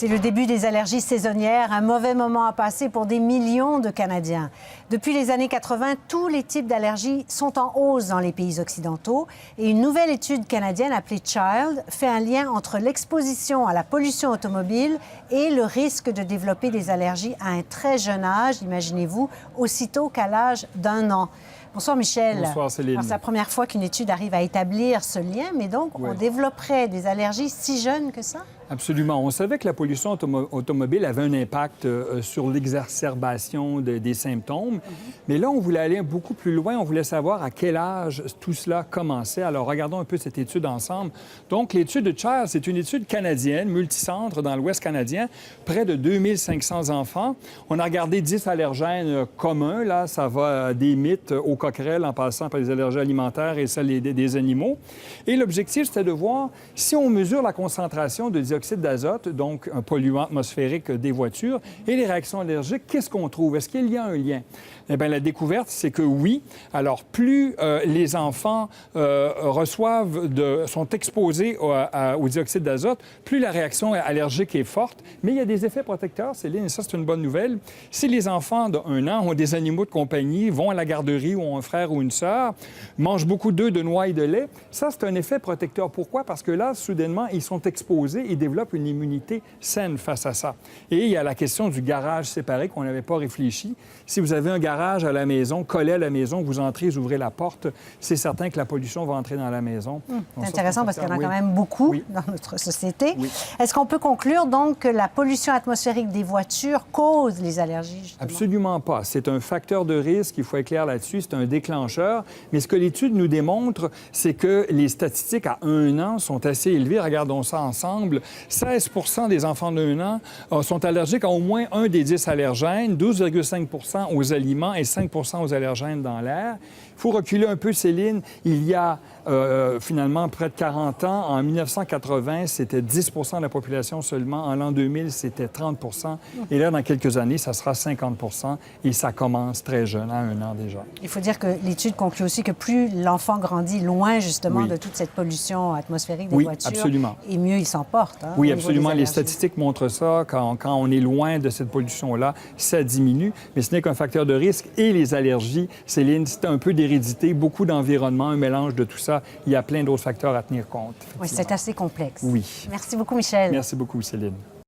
C'est le début des allergies saisonnières, un mauvais moment à passer pour des millions de Canadiens. Depuis les années 80, tous les types d'allergies sont en hausse dans les pays occidentaux et une nouvelle étude canadienne appelée CHILD fait un lien entre l'exposition à la pollution automobile et le risque de développer des allergies à un très jeune âge, imaginez-vous, aussitôt qu'à l'âge d'1 an. Bonsoir Michel. Bonsoir Céline. C'est la première fois qu'une étude arrive à établir ce lien, mais donc on développerait des allergies si jeunes que ça? Absolument. On savait que la pollution automobile avait un impact sur l'exacerbation des symptômes, mais là, on voulait aller beaucoup plus loin. On voulait savoir à quel âge tout cela commençait. Alors, regardons un peu cette étude ensemble. Donc, l'étude de CHILD, c'est une étude canadienne, multicentre dans l'Ouest canadien, près de 2500 enfants. On a regardé 10 allergènes communs. Là, ça va des mythes aux coquerelles en passant par les allergies alimentaires et celles des animaux. Et l'objectif, c'était de voir si on mesure la concentration de dioxyde d'azote, donc un polluant atmosphérique des voitures, et les réactions allergiques, qu'est-ce qu'on trouve? Est-ce qu'il y a un lien? Eh bien, la découverte, c'est que oui. Alors, plus les enfants sont exposés au dioxyde d'azote, plus la réaction allergique est forte. Mais il y a des effets protecteurs, Céline, et ça, c'est une bonne nouvelle. Si les enfants d'1 an ont des animaux de compagnie, vont à la garderie ou ont un frère ou une sœur, mangent beaucoup d'œufs, de noix et de lait, ça, c'est un effet protecteur. Pourquoi? Parce que là, soudainement, ils sont exposés et développent une immunité saine face à ça. Et il y a la question du garage séparé qu'on n'avait pas réfléchi. Si vous avez un garage à la maison, collé à la maison, vous entrez, vous ouvrez la porte, c'est certain que la pollution va entrer dans la maison. C'est intéressant parce qu'il y en a quand même beaucoup dans notre société. Est-ce qu'on peut conclure donc que la pollution atmosphérique des voitures cause les allergies, justement? Absolument pas. C'est un facteur de risque, il faut être clair là-dessus, c'est un déclencheur. Mais ce que l'étude nous démontre, c'est que les statistiques à 1 an sont assez élevées. Regardons ça ensemble. 16 des enfants d'1 an sont allergiques à au moins un des 10 allergènes, 12,5 aux aliments et 5 aux allergènes dans l'air. Il faut reculer un peu, Céline. Il y a finalement près de 40 ans, en 1980, c'était 10 de la population seulement. En l'an 2000, c'était 30 Et là, dans quelques années, ça sera 50 et ça commence très jeune, à 1 an déjà. Il faut dire que l'étude conclut aussi que plus l'enfant grandit loin, justement, de toute cette pollution atmosphérique des voitures, absolument. et mieux il s'en porte. Hein, oui, absolument. Les statistiques montrent ça. Quand on est loin de cette pollution-là, ça diminue. Mais ce n'est qu'un facteur de risque. Et les allergies, Céline, c'est un peu d'hérédité, beaucoup d'environnement, un mélange de tout ça. Il y a plein d'autres facteurs à tenir compte. Oui, c'est assez complexe. Oui. Merci beaucoup, Michel. Merci beaucoup, Céline.